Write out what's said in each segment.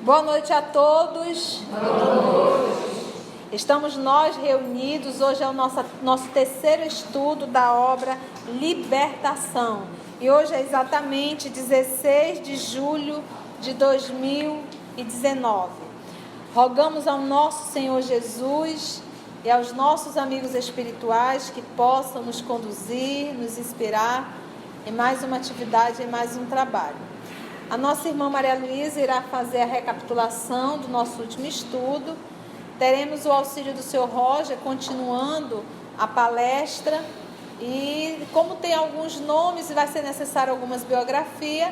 Boa noite a todos. Estamos nós reunidos. Hoje é o nosso terceiro estudo da obra Libertação. E hoje é exatamente 16 de julho de 2019. Rogamos ao nosso Senhor Jesus e aos nossos amigos espirituais que possam nos conduzir, nos inspirar em mais uma atividade, em mais um trabalho. A nossa irmã Maria Luísa irá fazer a recapitulação do nosso último estudo. Teremos o auxílio do Sr. Roger, continuando a palestra. E como tem alguns nomes e vai ser necessário algumas biografias,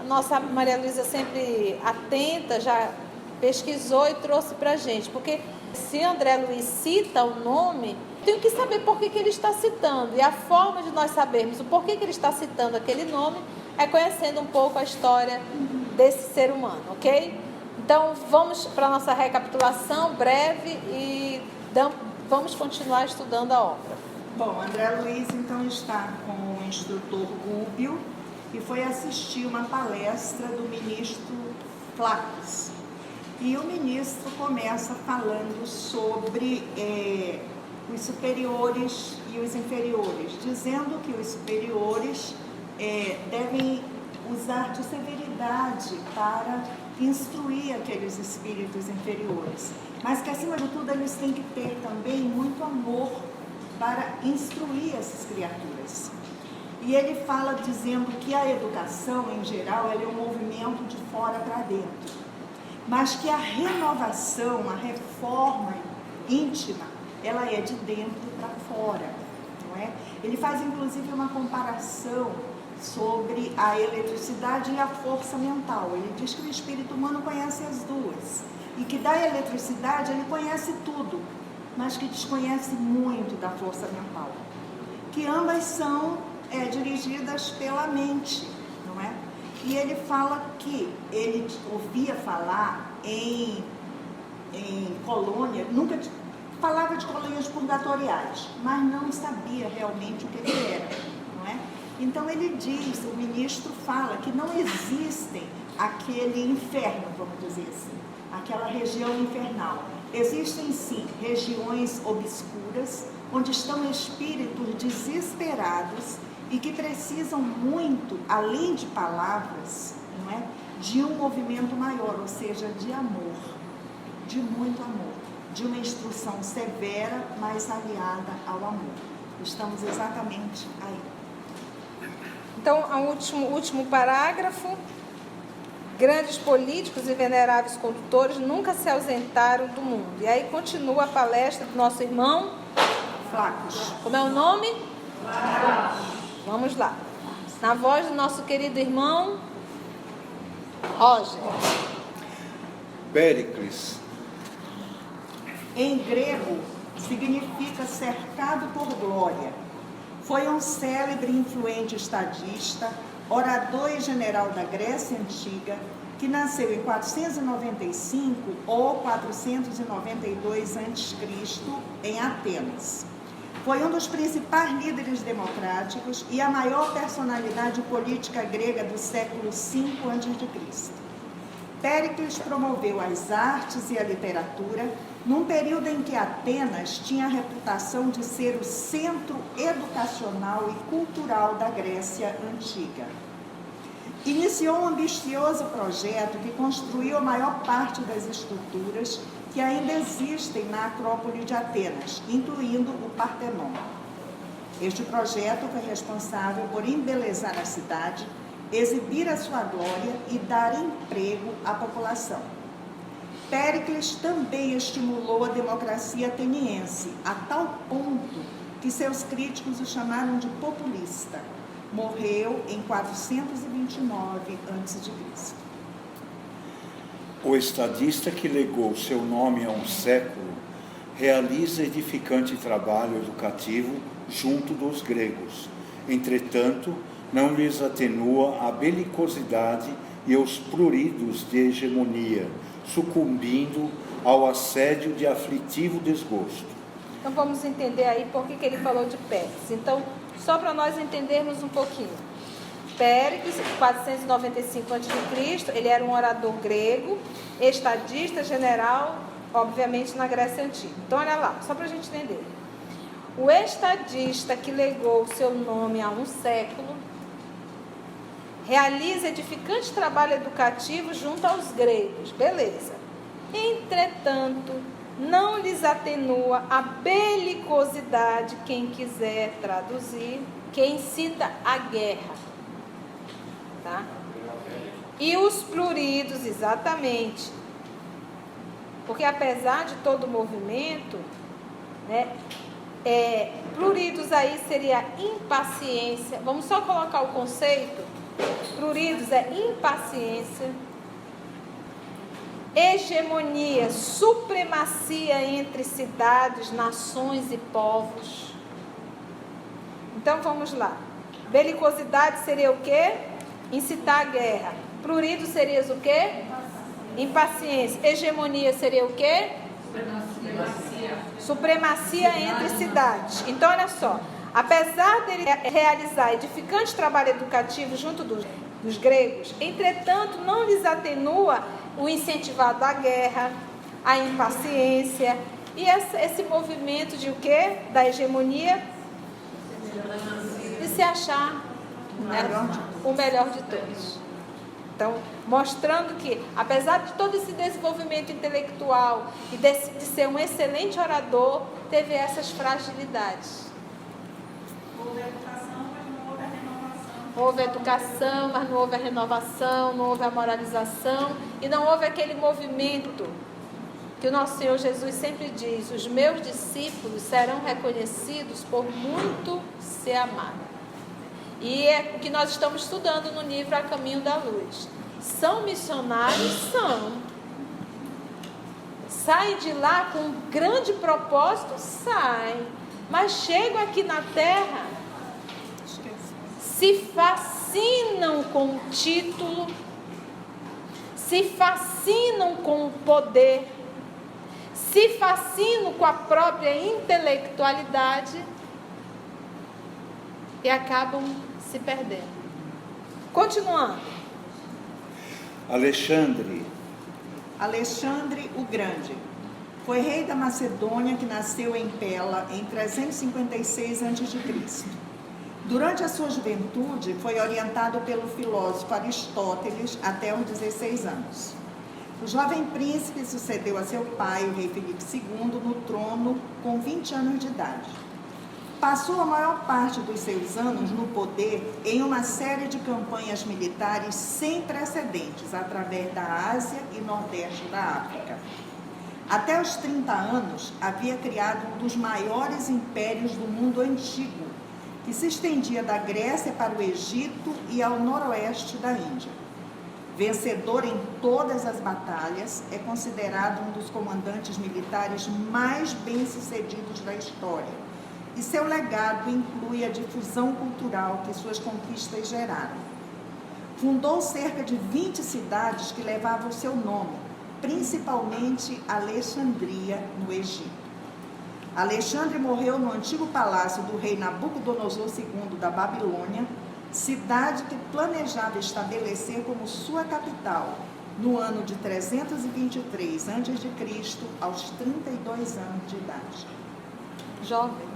a nossa Maria Luísa sempre atenta, já pesquisou e trouxe para a gente. Porque se André Luiz cita o nome, tenho que saber por que ele está citando. E a forma de nós sabermos o porquê que ele está citando aquele nome é conhecendo um pouco a história desse ser humano, ok? Então, vamos para a nossa recapitulação breve e vamos continuar estudando a obra. Bom, André Luiz, então, está com o instrutor Gúbio e foi assistir uma palestra do ministro Flacos. E o ministro começa falando sobre os superiores e os inferiores, dizendo que os superiores devem usar de severidade para instruir aqueles espíritos inferiores, mas que acima de tudo eles têm que ter também muito amor para instruir essas criaturas. E ele fala dizendo que a educação em geral ela é um movimento de fora para dentro, mas que a renovação, a reforma íntima, ela é de dentro para fora, não é? Ele faz inclusive uma comparação sobre a eletricidade e a força mental. Ele diz que o espírito humano conhece as duas e que da eletricidade ele conhece tudo, mas que desconhece muito da força mental, que ambas são dirigidas pela mente, não é? E ele fala que ele ouvia falar em colônia, nunca falava de colônias purgatoriais, mas não sabia realmente o que era, não é? Então ele diz, o ministro fala que não existem aquele inferno, vamos dizer assim, aquela região infernal. Existem sim regiões obscuras, onde estão espíritos desesperados e que precisam muito, além de palavras, não é? De um movimento maior, ou seja, de amor, de muito amor, de uma instrução severa, mas aliada ao amor. Estamos exatamente aí. Então, o último parágrafo. Grandes políticos e veneráveis condutores nunca se ausentaram do mundo. E aí continua a palestra do nosso irmão Flacos. Como é o nome? Flacos. Vamos lá. Na voz do nosso querido irmão Roger. Péricles. Em grego, significa cercado por glória. Foi um célebre e influente estadista, orador e general da Grécia Antiga, que nasceu em 495 ou 492 a.C. em Atenas. Foi um dos principais líderes democráticos e a maior personalidade política grega do século V a.C. Péricles promoveu as artes e a literatura num período em que Atenas tinha a reputação de ser o centro educacional e cultural da Grécia Antiga. Iniciou um ambicioso projeto que construiu a maior parte das estruturas que ainda existem na Acrópole de Atenas, incluindo o Partenon. Este projeto foi responsável por embelezar a cidade, exibir a sua glória e dar emprego à população. Péricles também estimulou a democracia ateniense, a tal ponto que seus críticos o chamaram de populista. Morreu em 429 a.C. O estadista que legou seu nome a um século realiza edificante trabalho educativo junto dos gregos. Entretanto, não lhes atenua a belicosidade e os pruridos de hegemonia, sucumbindo ao assédio de aflitivo desgosto. Então vamos entender aí por que ele falou de Péricles. Então, só para nós entendermos um pouquinho. Péricles, 495 a.C., ele era um orador grego, estadista, general, obviamente na Grécia Antiga. Então, olha lá, só para a gente entender. O estadista que legou o seu nome a um século realiza edificante trabalho educativo junto aos gregos, beleza. Entretanto, não lhes atenua a belicosidade, quem quiser traduzir, que incita a guerra. Tá? E os pluridos, exatamente. Porque apesar de todo o movimento, né, pluridos aí seria impaciência. Vamos só colocar o conceito. Pluridos é impaciência, hegemonia, supremacia entre cidades, nações e povos. Então vamos lá. Belicosidade seria o quê? Incitar a guerra. Plurido seria o quê? Impaciência. Hegemonia seria o quê? Supremacia entre cidades. Então olha só. Apesar dele realizar edificante trabalho educativo junto dos gregos, entretanto, não lhes atenua o incentivado à guerra, à impaciência e esse movimento de o quê? Da hegemonia, de se achar o melhor de todos. Então, mostrando que, apesar de todo esse desenvolvimento intelectual e de ser um excelente orador, teve essas fragilidades. Houve educação, mas não houve a renovação. Houve educação, mas não houve a renovação, não houve a moralização e não houve aquele movimento que o nosso Senhor Jesus sempre diz: os meus discípulos serão reconhecidos por muito se amar. E é o que nós estamos estudando no livro A Caminho da Luz. São missionários? São. Saem de lá com um grande propósito? Saem. Mas chegam aqui na terra, se fascinam com o título, se fascinam com o poder, se fascinam com a própria intelectualidade e acabam se perdendo. Continuando. Alexandre o Grande foi rei da Macedônia, que nasceu em Pela em 356 a.C. Durante a sua juventude, foi orientado pelo filósofo Aristóteles até os 16 anos. O jovem príncipe sucedeu a seu pai, o rei Filipe II, no trono com 20 anos de idade. Passou a maior parte dos seus anos no poder em uma série de campanhas militares sem precedentes, através da Ásia e Nordeste da África. Até os 30 anos, havia criado um dos maiores impérios do mundo antigo, que se estendia da Grécia para o Egito e ao noroeste da Índia. Vencedor em todas as batalhas, é considerado um dos comandantes militares mais bem-sucedidos da história. E seu legado inclui a difusão cultural que suas conquistas geraram. Fundou cerca de 20 cidades que levavam seu nome, principalmente Alexandria, no Egito. Alexandre morreu no antigo palácio do rei Nabucodonosor II da Babilônia, cidade que planejava estabelecer como sua capital no ano de 323 a.C., aos 32 anos de idade. Jovem.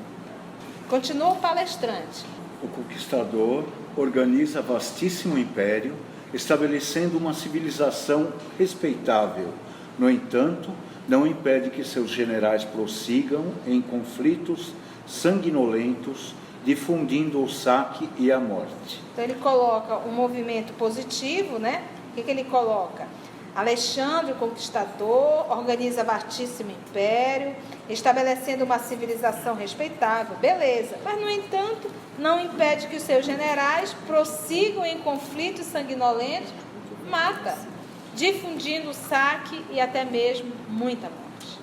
Continua o palestrante. O conquistador organiza vastíssimo império, estabelecendo uma civilização respeitável. No entanto, não impede que seus generais prossigam em conflitos sanguinolentos, difundindo o saque e a morte. Então ele coloca um movimento positivo, né? O que ele coloca? Alexandre, o conquistador, organiza vastíssimo império, estabelecendo uma civilização respeitável, beleza. Mas, no entanto, não impede que os seus generais prossigam em conflitos sanguinolentos, mata, difundindo o saque e até mesmo muita morte.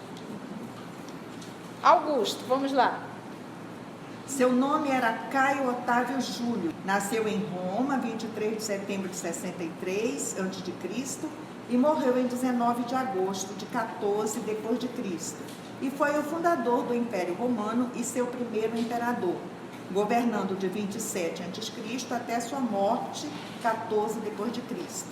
Augusto, vamos lá. Seu nome era Caio Otávio Júlio. Nasceu em Roma, 23 de setembro de 63 a.C., e morreu em 19 de agosto de 14 depois de Cristo. E foi o fundador do Império Romano e seu primeiro imperador. governando de 27 a.C. até sua morte, 14 depois de Cristo.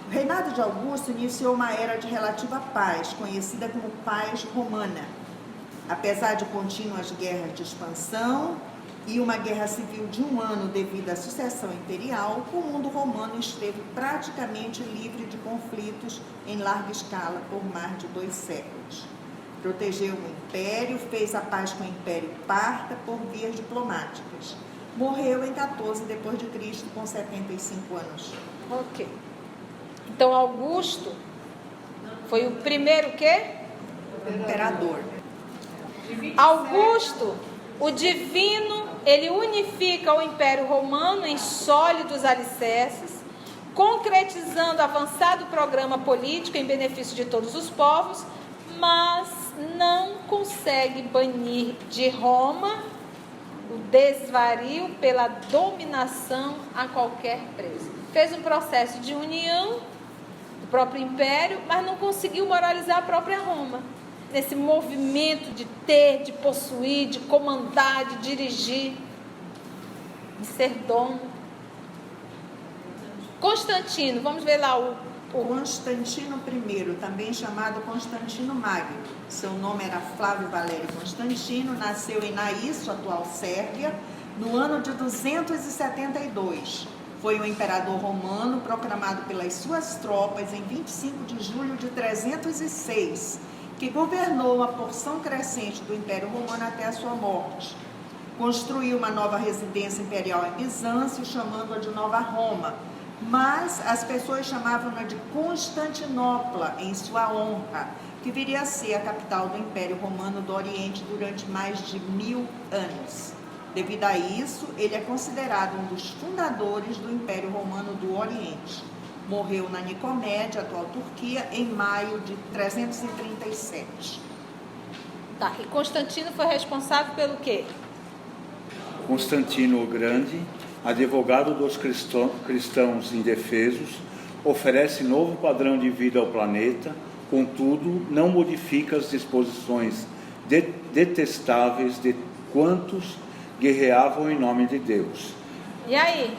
O reinado de Augusto iniciou uma era de relativa paz, conhecida como paz romana. Apesar de contínuas guerras de expansão e uma guerra civil de 1 ano devido à sucessão imperial, o mundo romano esteve praticamente livre de conflitos em larga escala por mais de 2 séculos. Protegeu o império, fez a paz com o Império Parta por vias diplomáticas. Morreu em 14 depois de Cristo com 75 anos. Ok. Então Augusto foi o primeiro quê? Imperador. Augusto, o divino, ele unifica o Império Romano em sólidos alicerces, concretizando avançado programa político em benefício de todos os povos, mas não consegue banir de Roma o desvario pela dominação a qualquer preço. Fez um processo de união do próprio império, mas não conseguiu moralizar a própria Roma. Nesse movimento de ter, de possuir, de comandar, de dirigir, de ser dono. Constantino, vamos ver lá o Constantino I, também chamado Constantino Magno. Seu nome era Flávio Valério Constantino, nasceu em Naíço, atual Sérvia, no ano de 272. Foi um imperador romano proclamado pelas suas tropas em 25 de julho de 306, que governou uma porção crescente do Império Romano até a sua morte. Construiu uma nova residência imperial em Bizâncio, chamando-a de Nova Roma, mas as pessoas chamavam-na de Constantinopla, em sua honra, que viria a ser a capital do Império Romano do Oriente durante mais de 1000 anos. Devido a isso, ele é considerado um dos fundadores do Império Romano do Oriente. Morreu na Nicomédia, atual Turquia, em maio de 337. Tá, e Constantino foi responsável pelo quê? Constantino o Grande, advogado dos cristãos indefesos, oferece novo padrão de vida ao planeta, contudo, não modifica as disposições detestáveis de quantos guerreavam em nome de Deus. E aí?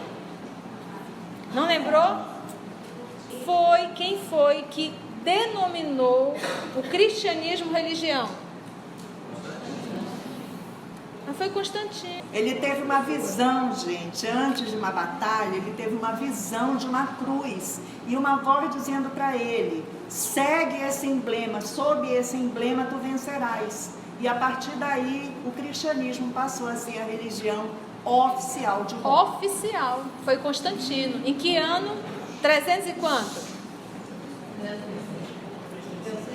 Não lembrou? Quem foi que denominou o cristianismo religião? Mas foi Constantino. Ele teve uma visão, gente, antes de uma batalha, ele teve uma visão de uma cruz e uma voz dizendo para ele: segue esse emblema, sob esse emblema tu vencerás. E a partir daí o cristianismo passou a ser a religião oficial de Roma. Oficial, foi Constantino. Em que ano? 300 e quanto?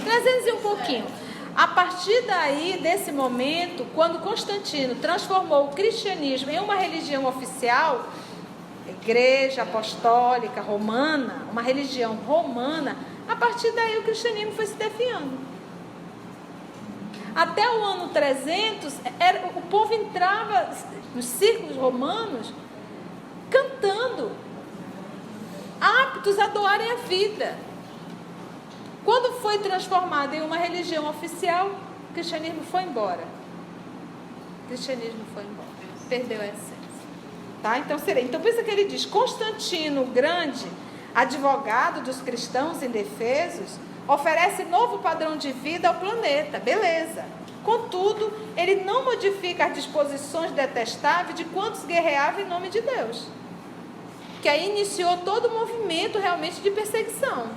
300 e um pouquinho. A partir daí, desse momento, quando Constantino transformou o cristianismo em uma religião oficial, igreja apostólica romana, uma religião romana, a partir daí o cristianismo foi se definhando. Até o ano 300, o povo entrava nos círculos romanos cantando, aptos a doarem a vida. Quando foi transformado em uma religião oficial, o cristianismo foi embora. O cristianismo foi embora. Perdeu a essência. Tá? Então pensa que ele diz: Constantino Grande, advogado dos cristãos indefesos, oferece novo padrão de vida ao planeta. Beleza. Contudo, ele não modifica as disposições detestáveis de quantos guerreavam em nome de Deus. Que aí iniciou todo o movimento realmente de perseguição.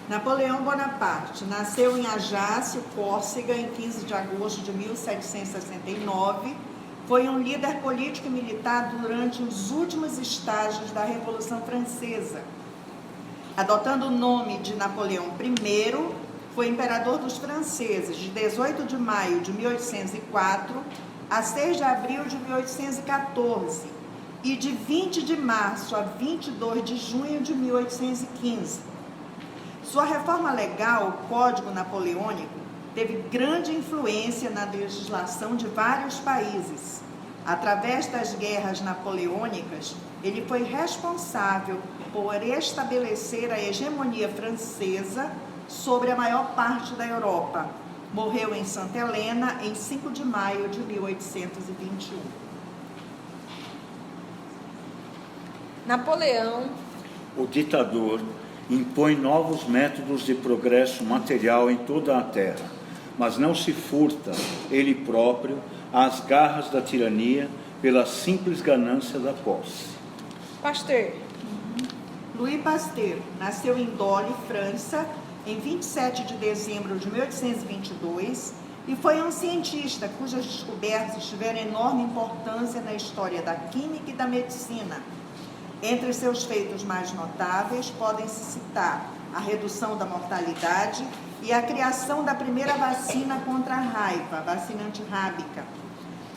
Napoleão Bonaparte nasceu em Ajaccio, Córcega, em 15 de agosto de 1769. Foi um líder político e militar durante os últimos estágios da Revolução Francesa. Adotando o nome de Napoleão I, foi imperador dos franceses de 18 de maio de 1804 a 6 de abril de 1814 e de 20 de março a 22 de junho de 1815. Sua reforma legal, o Código Napoleônico, teve grande influência na legislação de vários países. Através das guerras napoleônicas, ele foi responsável por estabelecer a hegemonia francesa sobre a maior parte da Europa, Morreu em Santa Helena em 5 de maio de 1821. Napoleão, o ditador, impõe novos métodos de progresso material em toda a terra, mas não se furta, ele próprio, às garras da tirania pela simples ganância da posse. Pasteur, Louis Pasteur nasceu em Dole, França, em 27 de dezembro de 1822 e foi um cientista cujas descobertas tiveram enorme importância na história da química e da medicina. Entre seus feitos mais notáveis podem-se citar a redução da mortalidade e a criação da primeira vacina contra a raiva, a vacina antirrábica.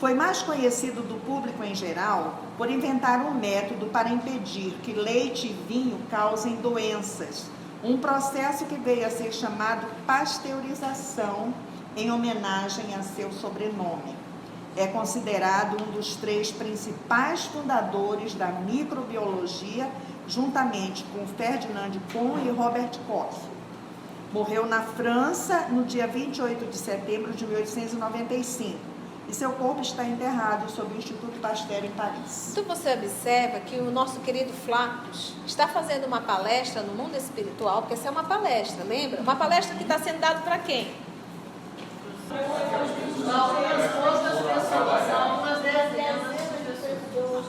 Foi mais conhecido do público em geral por inventar um método para impedir que leite e vinho causem doenças, um processo que veio a ser chamado pasteurização, em homenagem a seu sobrenome. É considerado um dos 3 principais fundadores da microbiologia, juntamente com Ferdinand Pon e Robert Koch. Morreu na França no dia 28 de setembro de 1895 e seu corpo está enterrado sob o Instituto Pasteur em Paris. então você observa que o nosso querido Flaccus está fazendo uma palestra no mundo espiritual, porque essa é uma palestra, lembra? Uma palestra que está sendo dada para quem?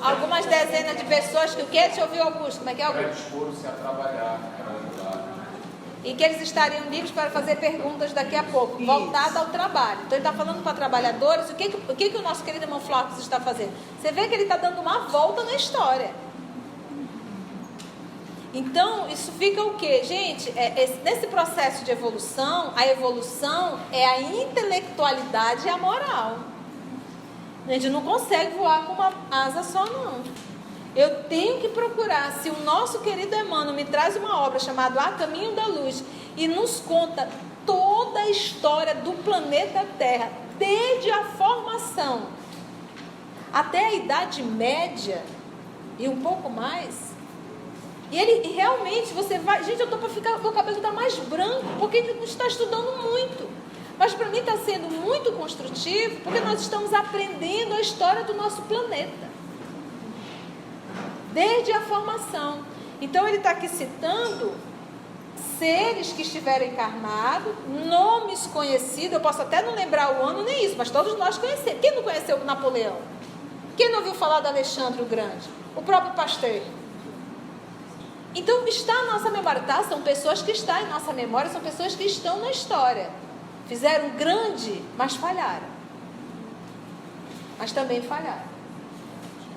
Algumas dezenas de pessoas que o que? Deixa eu ouvir, Augusto, como é que é, Augusto? Dispor-se a trabalhar, para ajudar. E que eles estariam livres para fazer perguntas daqui a pouco, voltada ao trabalho. Então ele está falando para trabalhadores, o que o nosso querido irmão Flaccus está fazendo? Você vê que ele está dando uma volta na história. Então, isso fica o quê? Gente, nesse processo de evolução, a evolução é a intelectualidade e a moral. A gente não consegue voar com uma asa só, não. Eu tenho que procurar, se o nosso querido Emmanuel me traz uma obra chamada A Caminho da Luz e nos conta toda a história do planeta Terra, desde a formação até a Idade Média e um pouco mais. E realmente, você vai... Gente, eu estou para ficar... Meu cabelo está mais branco, porque a gente não está estudando muito. Mas para mim está sendo muito construtivo, porque nós estamos aprendendo a história do nosso planeta. Desde a formação. Então ele está aqui citando seres que estiveram encarnados, nomes conhecidos, eu posso até não lembrar o ano nem isso, mas todos nós conhecemos. Quem não conheceu o Napoleão? Quem não ouviu falar do Alexandre o Grande? O próprio Pasteur. Então está na nossa memória, tá? São pessoas que estão em nossa memória, são pessoas que estão na história. Fizeram grande, mas falharam. Mas também falharam.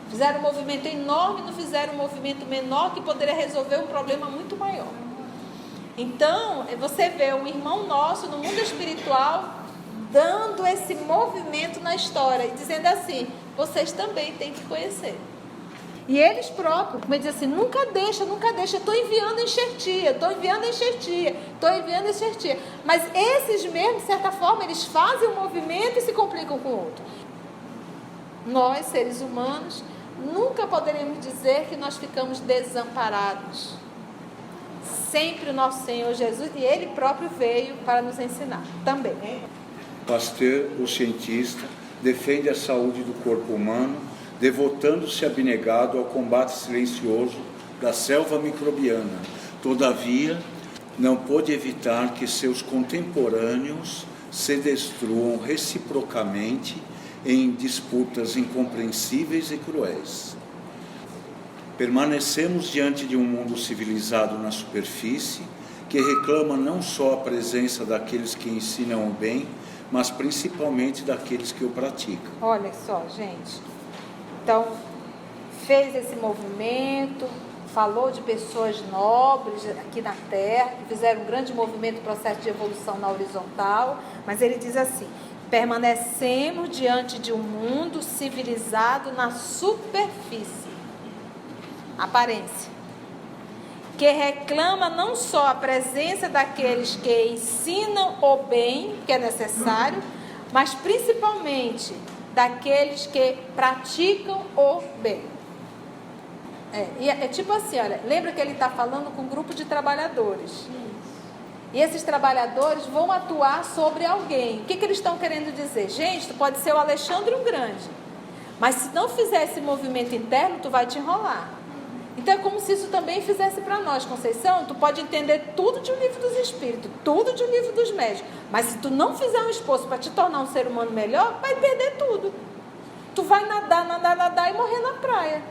Fizeram um movimento enorme, não fizeram um movimento menor que poderia resolver um problema muito maior. Então, você vê um irmão nosso no mundo espiritual dando esse movimento na história e dizendo assim, vocês também têm que conhecer. E eles próprios, como ele diz assim, nunca deixa, estou enviando enxertia. Mas esses mesmos, de certa forma, eles fazem um movimento e se complicam com o outro. Nós, seres humanos, nunca poderemos dizer que nós ficamos desamparados. Sempre o nosso Senhor Jesus, e Ele próprio veio para nos ensinar também. Pasteur, o cientista, defende a saúde do corpo humano, devotando-se abnegado ao combate silencioso da selva microbiana. Todavia, não pôde evitar que seus contemporâneos se destruam reciprocamente em disputas incompreensíveis e cruéis. Permanecemos diante de um mundo civilizado na superfície, que reclama não só a presença daqueles que ensinam o bem, mas principalmente daqueles que o praticam. Olha só, gente. Então, fez esse movimento, falou de pessoas nobres aqui na Terra, que fizeram um grande movimento, processo de evolução na horizontal, mas ele diz assim, permanecemos diante de um mundo civilizado na superfície, aparência, que reclama não só a presença daqueles que ensinam o bem, que é necessário, mas principalmente daqueles que praticam o bem. É tipo assim, olha, lembra que ele está falando com um grupo de trabalhadores. E esses trabalhadores vão atuar sobre alguém. O que eles estão querendo dizer? Gente, tu pode ser o Alexandre o Grande, mas se não fizer esse movimento interno, tu vai te enrolar. Então é como se isso também fizesse para nós. Conceição, tu pode entender tudo de um livro dos Espíritos, tudo de um livro dos Médiuns, mas se tu não fizer um esforço para te tornar um ser humano melhor, vai perder tudo. Tu vai nadar e morrer na praia.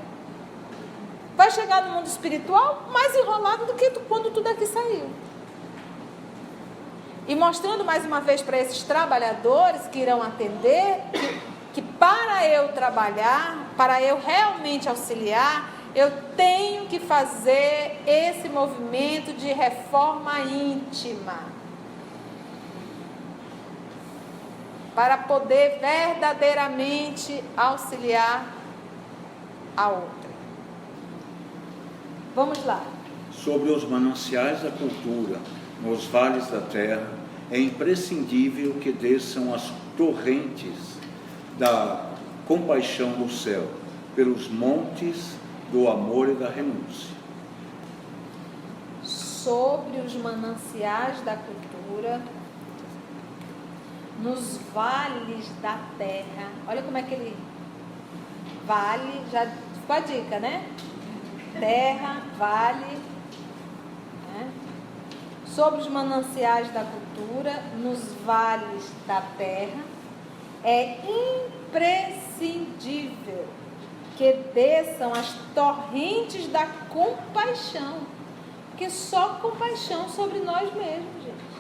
Vai chegar no mundo espiritual mais enrolado do que quando tu daqui saiu. E mostrando mais uma vez para esses trabalhadores que irão atender, que para eu trabalhar, para eu realmente auxiliar, eu tenho que fazer esse movimento de reforma íntima. Para poder verdadeiramente auxiliar a outra. Vamos lá. Sobre os mananciais da cultura, nos vales da terra, é imprescindível que desçam as torrentes da compaixão do céu, pelos montes do amor e da renúncia. Sobre os mananciais da cultura, nos vales da terra. Olha como é que ele... Vale, já ficou a dica, né? Terra, vale, né? Sobre os mananciais da cultura, nos vales da terra, é imprescindível que desçam as torrentes da compaixão, porque só compaixão sobre nós mesmos, gente.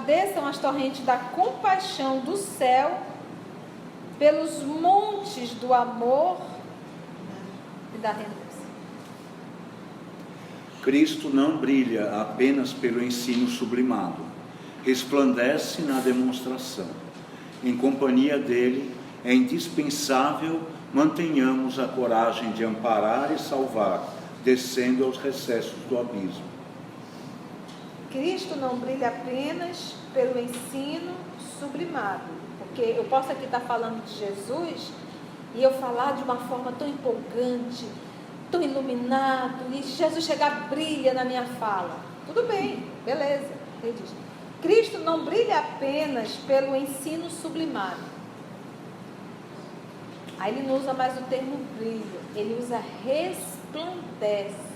Desçam as torrentes da compaixão do céu pelos montes do amor e da renúncia. Cristo não brilha apenas pelo ensino sublimado, resplandece na demonstração. Em companhia dele, é indispensável mantenhamos a coragem de amparar e salvar, descendo aos recessos do abismo. Cristo não brilha apenas pelo ensino sublimado, porque eu posso aqui estar falando de Jesus e eu falar de uma forma tão empolgante, tão iluminado, e Jesus chegar, brilha na minha fala. Tudo bem, beleza. Ele diz, Cristo não brilha apenas pelo ensino sublimado. Aí ele não usa mais o termo brilho, ele usa resplandece.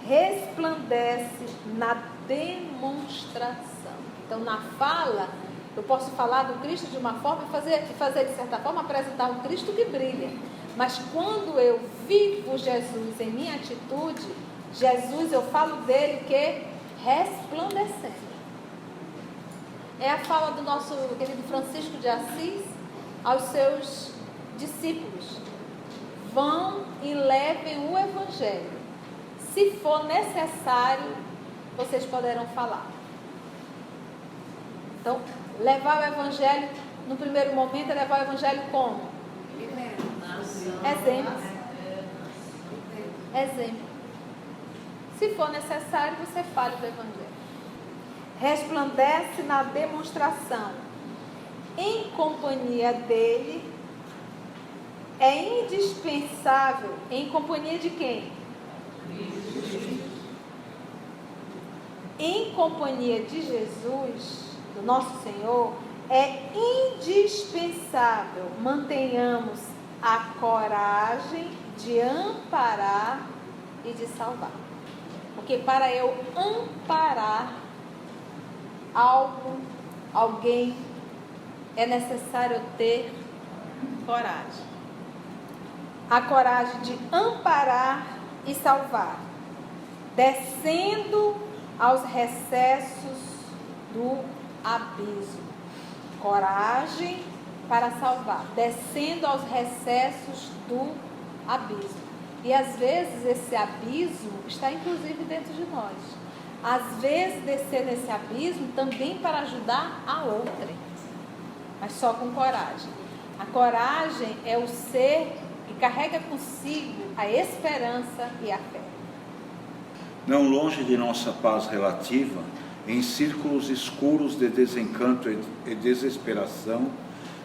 Resplandece na demonstração. Então, na fala, eu posso falar do Cristo de uma forma e fazer de certa forma, apresentar um Cristo que brilha. Mas quando eu vivo Jesus em minha atitude, Jesus, eu falo dele que resplandecendo. É a fala do nosso querido Francisco de Assis aos seus discípulos. Vão e levem o Evangelho. Se for necessário, vocês poderão falar. Então, levar o Evangelho, no primeiro momento, é levar o Evangelho como? Exemplo. Se for necessário, você fale do Evangelho. Resplandece na demonstração. Em companhia dele, é indispensável. Em companhia de quem? Em companhia de Jesus, do nosso Senhor, é indispensável mantenhamos a coragem de amparar e de salvar. Porque para eu amparar alguém, é necessário ter coragem. A coragem de amparar e salvar, descendo aos recessos do abismo. Coragem para salvar, descendo aos recessos do abismo. E às vezes esse abismo está inclusive dentro de nós. Às vezes descer nesse abismo também para ajudar a outrem, mas só com coragem. A coragem é o ser que carrega consigo a esperança e a fé. Não longe de nossa paz relativa, em círculos escuros de desencanto e desesperação,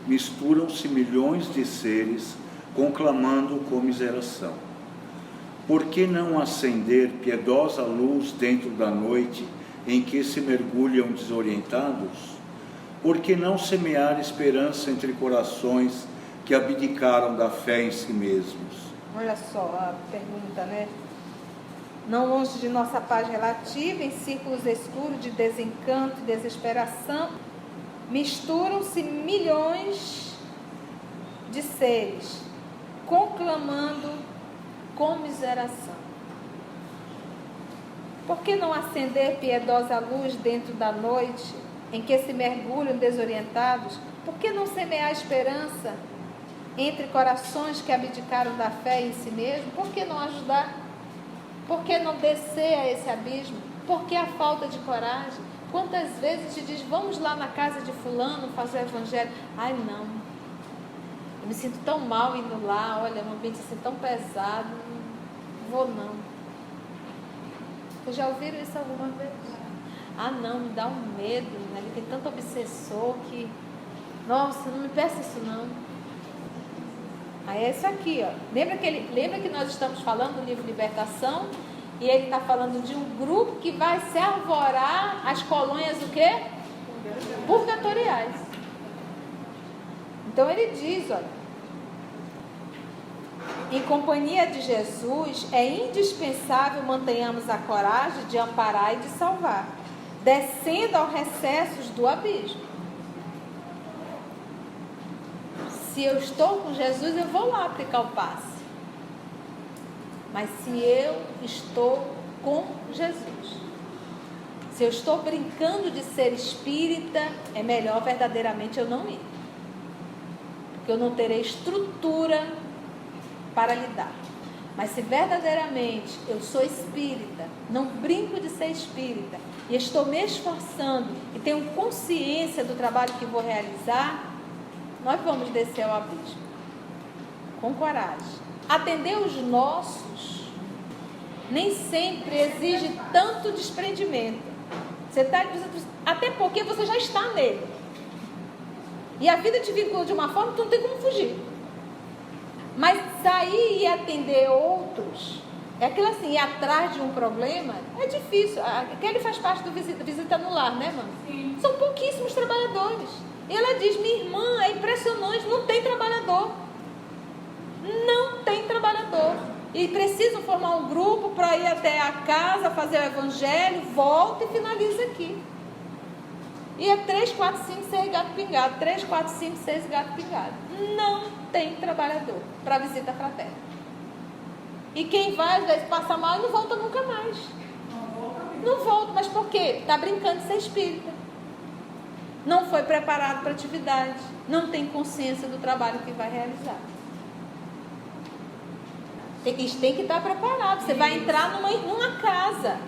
misturam-se milhões de seres conclamando comiseração. Por que não acender piedosa luz dentro da noite em que se mergulham desorientados? Por que não semear esperança entre corações que abdicaram da fé em si mesmos? Olha só a pergunta, né? Não longe de nossa paz relativa, em círculos escuros de desencanto e desesperação, misturam-se milhões de seres, conclamando comiseração. Por que não acender piedosa luz dentro da noite em que se mergulham desorientados? Por que não semear esperança entre corações que abdicaram da fé em si mesmo? Por que não ajudar? Por que não descer a esse abismo? Por que a falta de coragem? Quantas vezes te diz, vamos lá na casa de fulano fazer o evangelho? Ai, não. Eu me sinto tão mal indo lá, olha, um ambiente assim tão pesado. Não vou não. Vocês já ouviram isso alguma vez? Ah, não, me dá um medo, né? Ele tem tanto obsessor que... Nossa, não me peça isso não. Aí é isso aqui, ó. Lembra que nós estamos falando do livro Libertação? E ele está falando de um grupo que vai se arvorar as colônias o quê? Purgatoriais. Então ele diz, olha, em companhia de Jesus é indispensável mantenhamos a coragem de amparar e de salvar, descendo aos recessos do abismo. Se eu estou com Jesus, eu vou lá aplicar o passe. Mas se eu estou com Jesus, se eu estou brincando de ser espírita, é melhor verdadeiramente eu não ir. Porque eu não terei estrutura para lidar. Mas se verdadeiramente eu sou espírita, não brinco de ser espírita, e estou me esforçando e tenho consciência do trabalho que vou realizar, nós vamos descer ao abismo com coragem. Atender os nossos nem sempre exige tanto desprendimento. Você está dizendo, até porque você já está nele. E a vida te vincula de uma forma que tu não tem como fugir. Mas sair e atender outros, é aquilo assim, ir atrás de um problema, é difícil. Aquele faz parte do visita no lar, né, mano? Sim. São pouquíssimos trabalhadores. E ela diz, minha irmã, é impressionante, não tem trabalhador. Não tem trabalhador. E precisam formar um grupo para ir até a casa, fazer o evangelho, volta e finaliza aqui. E é 3, 4, 5, 6 gato pingado. 3, 4, 5, 6 gato pingado. Não tem trabalhador para visita fraterna. E quem vai, às vezes, passa mal e não volta nunca mais. Não volta, mas por quê? Está brincando de ser espírita. Não foi preparado para a atividade. Não tem consciência do trabalho que vai realizar. Tem que estar preparado. Você vai entrar numa casa.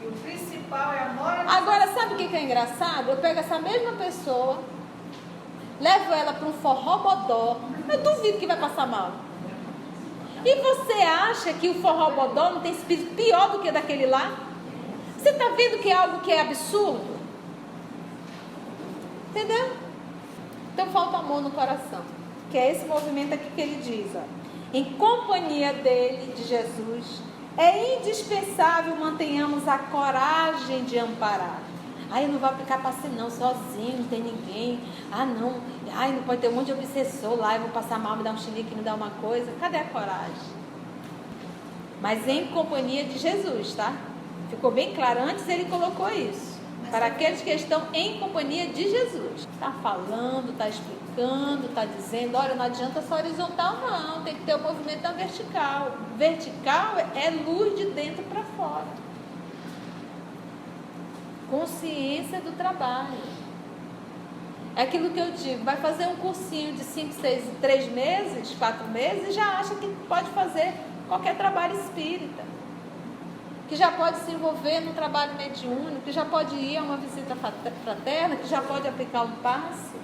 E o principal é a moral. Agora, sabe o que é engraçado? Eu pego essa mesma pessoa, levo ela para um forró-bodó. Eu duvido que vai passar mal. E você acha que o forró-bodó não tem espírito pior do que daquele lá? Você está vendo que é algo que é absurdo? Entendeu? Então falta amor no coração. Que é esse movimento aqui que ele diz, ó. Em companhia dele, de Jesus, é indispensável mantenhamos a coragem de amparar. Ai, eu não vou aplicar passe não, sozinho, não tem ninguém. Ah, não. Ai, não pode ter um monte de obsessor lá, eu vou passar mal, me dar um chilique, me dar uma coisa. Cadê a coragem? Mas em companhia de Jesus, tá? Ficou bem claro, antes ele colocou isso. Para aqueles que estão em companhia de Jesus. Está falando, está explicando, está dizendo, olha, não adianta só horizontal não, tem que ter o movimento da vertical. Vertical é luz de dentro para fora. Consciência do trabalho. É aquilo que eu digo, vai fazer um cursinho de 5, 6, 3 meses, 4 meses, e já acha que pode fazer qualquer trabalho espírita. Que já pode se envolver no trabalho mediúnico, que já pode ir a uma visita fraterna, que já pode aplicar um passe.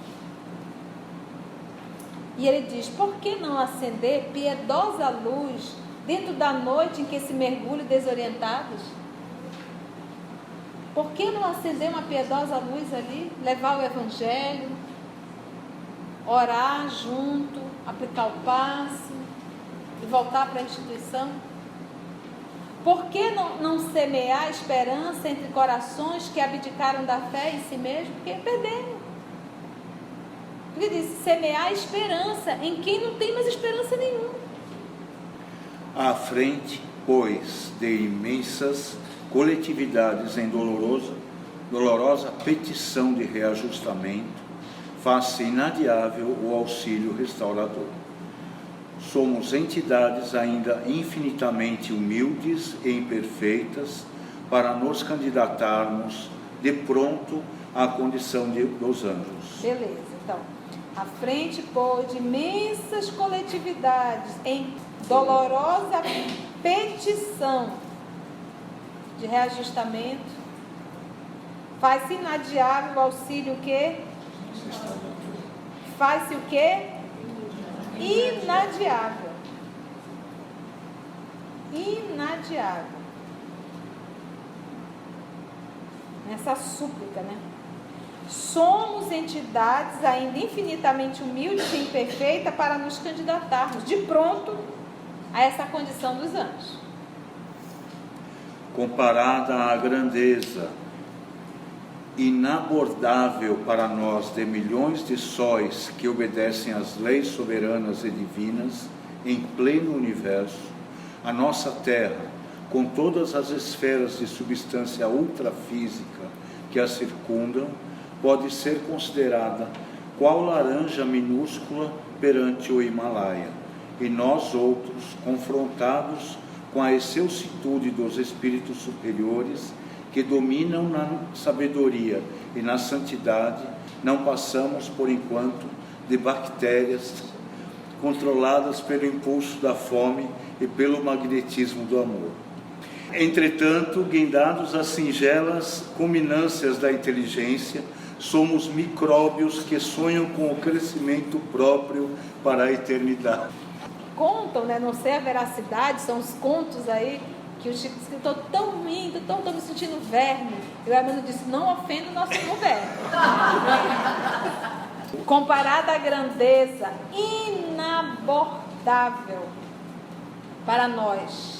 E ele diz, por que não acender piedosa luz dentro da noite em que se mergulham desorientados? Por que não acender uma piedosa luz ali, levar o evangelho, orar junto, aplicar o passe e voltar para a instituição? Por que não semear esperança entre corações que abdicaram da fé em si mesmo? Porque perderam. Porque diz, semear esperança em quem não tem mais esperança nenhuma. À frente, pois, de imensas coletividades em dolorosa petição de reajustamento, faz-se inadiável o auxílio restaurador. Somos entidades ainda infinitamente humildes e imperfeitas para nos candidatarmos de pronto à condição dos anjos. Beleza, então, à frente, pois, de imensas coletividades em dolorosa petição de reajustamento, faz-se inadiável o auxílio o quê? Faz-se o quê? Inadiável. Inadiável. Nessa súplica, né? Somos entidades ainda infinitamente humildes e imperfeitas para nos candidatarmos de pronto a essa condição dos anjos. Comparada à grandeza inabordável para nós de milhões de sóis que obedecem às leis soberanas e divinas em pleno universo, a nossa Terra, com todas as esferas de substância ultrafísica que a circundam, pode ser considerada qual laranja minúscula perante o Himalaia, e nós outros, confrontados com a excelsitude dos espíritos superiores que dominam na sabedoria e na santidade, não passamos por enquanto de bactérias controladas pelo impulso da fome e pelo magnetismo do amor. Entretanto, guindados às singelas culminâncias da inteligência, somos micróbios que sonham com o crescimento próprio para a eternidade. Contam, né? Não sei a veracidade, são os contos aí, que o Chico disse que estou tão ruim, estou me sentindo verme. E o Hermano disse, não ofenda o nosso verme. Comparada à grandeza inabordável para nós,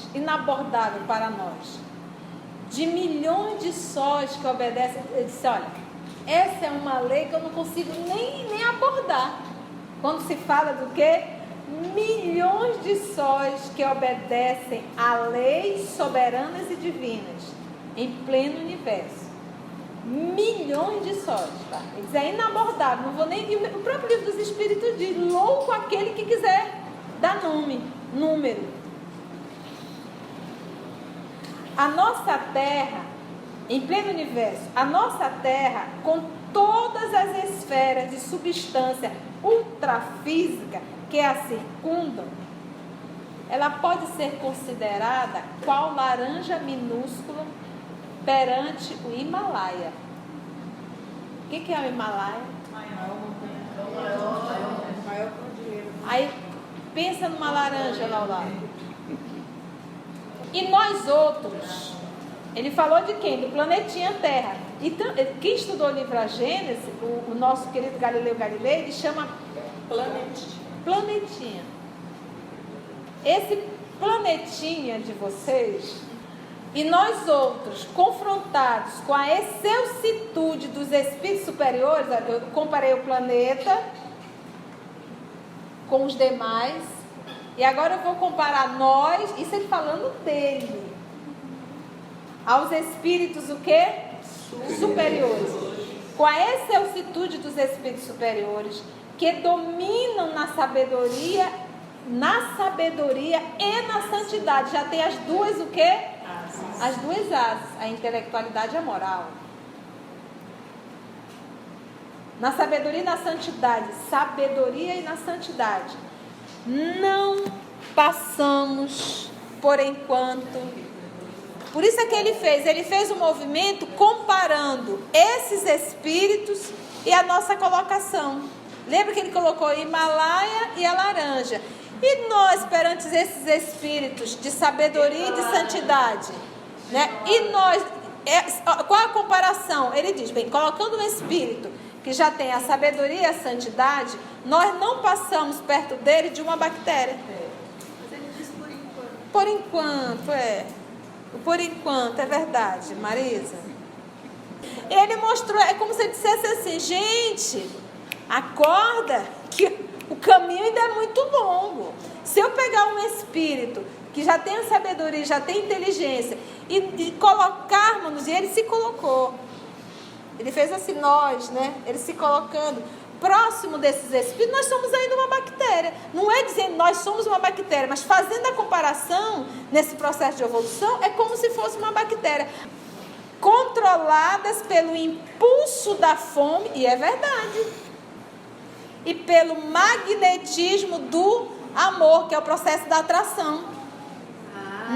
de milhões de sóis que obedecem, ele disse, olha, essa é uma lei que eu não consigo nem abordar. Quando se fala do quê? Milhões de sóis que obedecem a leis soberanas e divinas em pleno universo. Milhões de sóis, tá? Ele diz, é inabordável, não vou nem... O próprio livro dos Espíritos diz, louco aquele que quiser dar número. A nossa Terra, em pleno universo, a nossa Terra, com todas as esferas de substância ultrafísica que a circundam, ela pode ser considerada qual laranja minúscula perante o Himalaia. O que é o Himalaia? Aí pensa numa laranja lá ao lado. E nós outros, ele falou de quem? Do planetinha Terra. E quem estudou o livro A Gênese, o nosso querido Galileu Galilei, ele chama planetinha. Esse planetinha de vocês, e nós outros, confrontados com a excelsitude dos espíritos superiores, eu comparei o planeta com os demais, e agora eu vou comparar nós, isso ele falando dele, aos espíritos o quê? Superiores. Com a excelsitude dos espíritos superiores, que dominam na sabedoria e na santidade. Já tem as duas o quê? As duas asas, a intelectualidade e a moral. Na sabedoria e na santidade, sabedoria e na santidade. Não passamos por enquanto. Por isso é que ele fez um movimento comparando esses espíritos e a nossa colocação. Lembra que ele colocou Himalaia e a laranja. E nós, perante esses espíritos de sabedoria e de santidade, né? E nós, qual a comparação? Ele diz, bem, colocando um espírito que já tem a sabedoria e a santidade, nós não passamos perto dele de uma bactéria. Mas ele diz por enquanto. Por enquanto, Por enquanto, é verdade, Marisa. Ele mostrou, é como se ele dissesse assim, gente, acorda que o caminho ainda é muito longo. Se eu pegar um espírito que já tem sabedoria, já tem inteligência, e colocarmos, e ele se colocou. Ele fez assim, nós, né? Ele se colocando próximo desses espíritos, nós somos ainda uma bactéria. Não é dizendo nós somos uma bactéria, mas fazendo a comparação nesse processo de evolução, é como se fosse uma bactéria. Controladas pelo impulso da fome, e é verdade, e pelo magnetismo do amor, que é o processo da atração.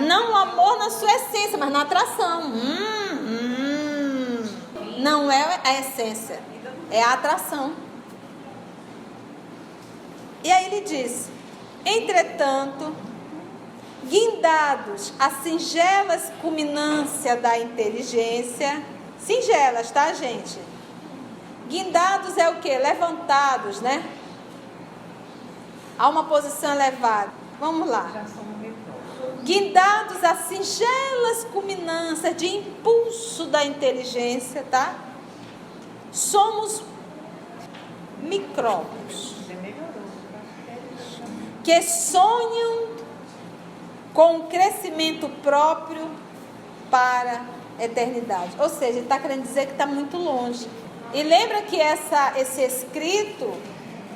Não o amor na sua essência, mas na atração. Não é a essência, é a atração. E aí ele diz: entretanto, guindados a singelas culminância da inteligência, singelas, tá, gente? Guindados é o quê? Levantados, né? A uma posição elevada. Vamos lá. Guindados a singelas culminâncias de impulso da inteligência, tá? Somos micróbios que sonham com o crescimento próprio para a eternidade. Ou seja, ele está querendo dizer que está muito longe. E lembra que esse escrito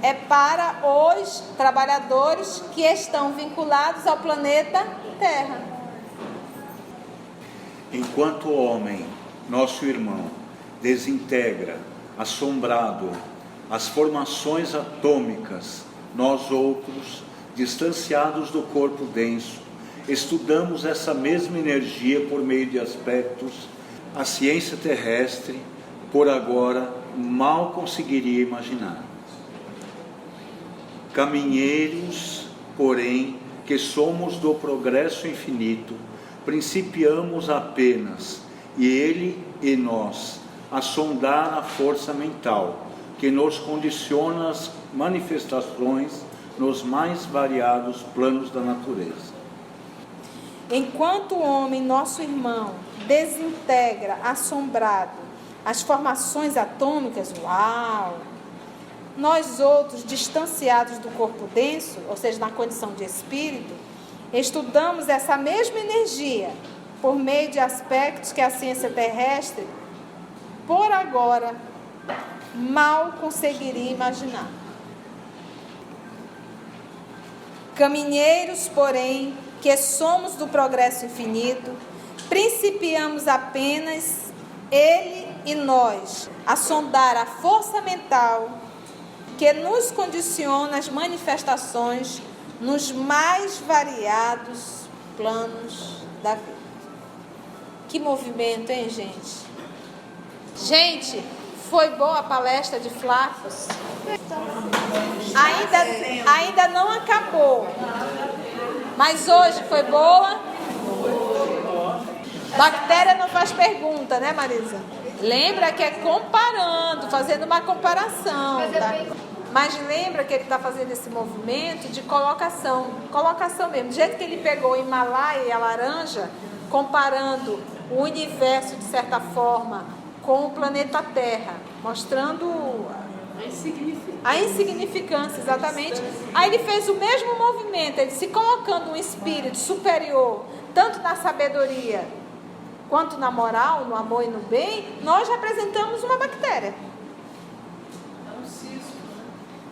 é para os trabalhadores que estão vinculados ao planeta Terra. Enquanto o homem, nosso irmão, desintegra, assombrado, as formações atômicas, nós outros, distanciados do corpo denso, estudamos essa mesma energia por meio de aspectos, a ciência terrestre, por agora, mal conseguiria imaginar. Caminheiros, porém, que somos do progresso infinito, principiamos apenas, e ele e nós, a sondar a força mental, que nos condiciona as manifestações nos mais variados planos da natureza. Enquanto o homem, nosso irmão, desintegra, assombrado, as formações atômicas, uau! Nós outros, distanciados do corpo denso, ou seja, na condição de espírito, estudamos essa mesma energia por meio de aspectos que a ciência terrestre, por agora, mal conseguiria imaginar. Caminheiros, porém, que somos do progresso infinito, principiamos apenas, ele e nós, a sondar a força mental que nos condiciona as manifestações nos mais variados planos da vida. Que movimento, hein, gente? Gente, foi boa a palestra de Flácios? Ainda não acabou. Mas hoje foi boa? Bactéria não faz pergunta, né, Marisa? Lembra que é comparando, fazendo uma comparação, tá? Mas lembra que ele está fazendo esse movimento de colocação mesmo. Do jeito que ele pegou o Himalaia e a laranja, comparando o universo, de certa forma, com o planeta Terra, mostrando a insignificância, exatamente. Aí ele fez o mesmo movimento, ele se colocando um espírito superior, tanto na sabedoria quanto na moral, no amor e no bem. Nós representamos uma bactéria.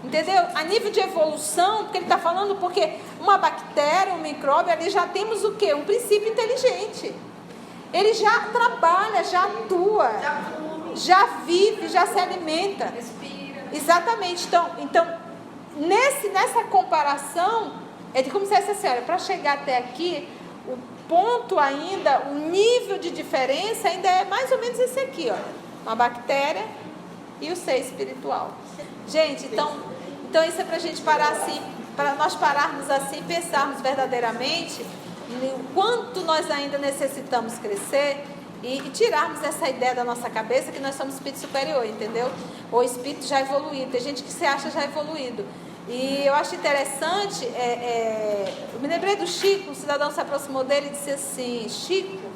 Entendeu? A nível de evolução, porque ele está falando, porque uma bactéria, um micróbio, ali já temos o quê? Um princípio inteligente. Ele já trabalha, já atua, já vive, já se alimenta. Respira. Exatamente. Então nessa comparação, é de como se fosse assim, olha, para chegar até aqui, o ponto ainda, o nível de diferença ainda é mais ou menos esse aqui, olha. Uma bactéria e o ser espiritual. Gente, então isso é para a gente parar assim, para nós pararmos assim, pensarmos verdadeiramente o quanto nós ainda necessitamos crescer e tirarmos essa ideia da nossa cabeça que nós somos espírito superior, entendeu? Ou espírito já evoluído. Tem gente que se acha já evoluído. E eu acho interessante, eu me lembrei do Chico, um cidadão se aproximou dele e disse assim: Chico,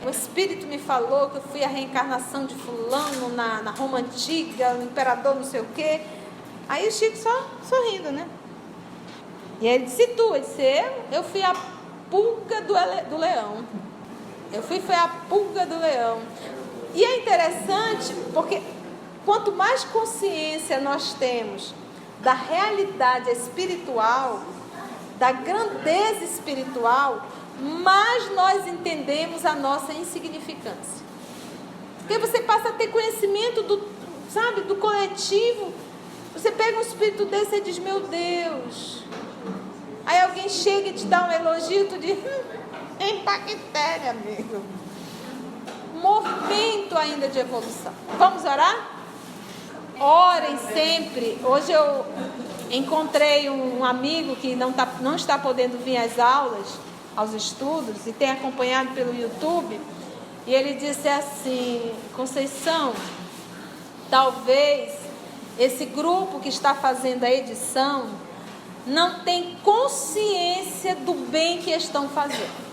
o Espírito me falou que eu fui a reencarnação de fulano na Roma Antiga, o imperador não sei o quê. Aí o Chico só sorrindo, né? E aí ele disse: tu? Ele disse: eu fui a pulga do leão. Foi a pulga do leão. E é interessante porque quanto mais consciência nós temos da realidade espiritual, da grandeza espiritual, mais nós entendemos a nossa insignificância. Porque você passa a ter conhecimento do coletivo. Você pega um espírito desse e diz: meu Deus. Aí alguém chega e te dá um elogio, tu diz: bactéria, amigo. Movimento ainda de evolução. Vamos orar? Orem sempre. Hoje eu encontrei um amigo que não está podendo vir às aulas, aos estudos, e tem acompanhado pelo YouTube. E ele disse assim: Conceição, talvez esse grupo que está fazendo a edição não tem consciência do bem que estão fazendo.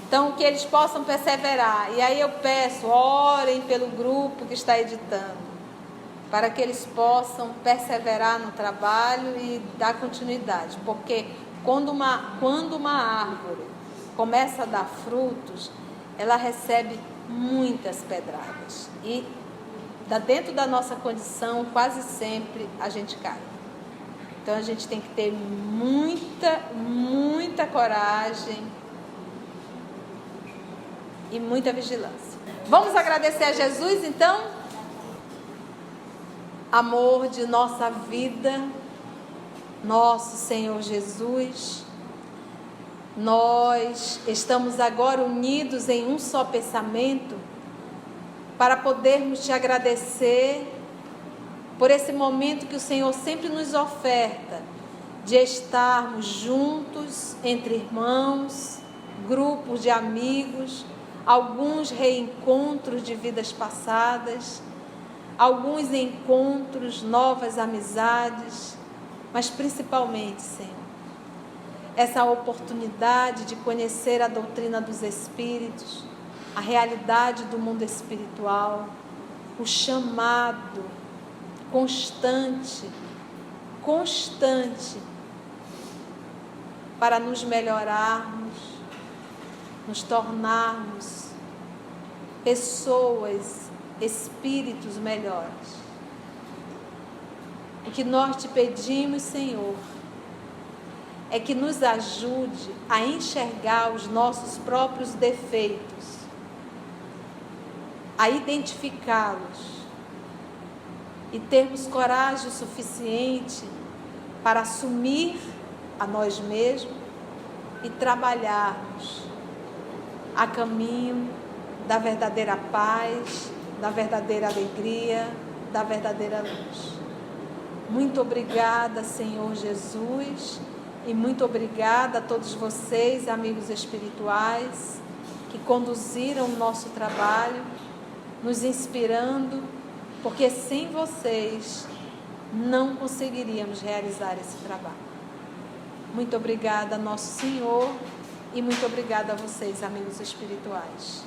Então, que eles possam perseverar. E aí eu peço, orem pelo grupo que está editando, para que eles possam perseverar no trabalho e dar continuidade. Porque quando uma árvore começa a dar frutos, ela recebe muitas pedradas. E dentro da nossa condição, quase sempre a gente cai. Então a gente tem que ter muita coragem e muita vigilância. Vamos agradecer a Jesus, então? Amor de nossa vida, nosso Senhor Jesus, nós estamos agora unidos em um só pensamento para podermos te agradecer por esse momento que o Senhor sempre nos oferta, de estarmos juntos entre irmãos, grupos de amigos, alguns reencontros de vidas passadas, alguns encontros, novas amizades, mas principalmente, Senhor, essa oportunidade de conhecer a doutrina dos Espíritos, a realidade do mundo espiritual, o chamado constante para nos melhorarmos, nos tornarmos pessoas, espíritos melhores. O que nós te pedimos, Senhor, é que nos ajude a enxergar os nossos próprios defeitos, a identificá-los e termos coragem suficiente para assumir a nós mesmos e trabalharmos a caminho da verdadeira paz, da verdadeira alegria, da verdadeira luz. Muito obrigada, Senhor Jesus, e muito obrigada a todos vocês, amigos espirituais, que conduziram o nosso trabalho, nos inspirando, porque sem vocês não conseguiríamos realizar esse trabalho. Muito obrigada, nosso Senhor, e muito obrigada a vocês, amigos espirituais.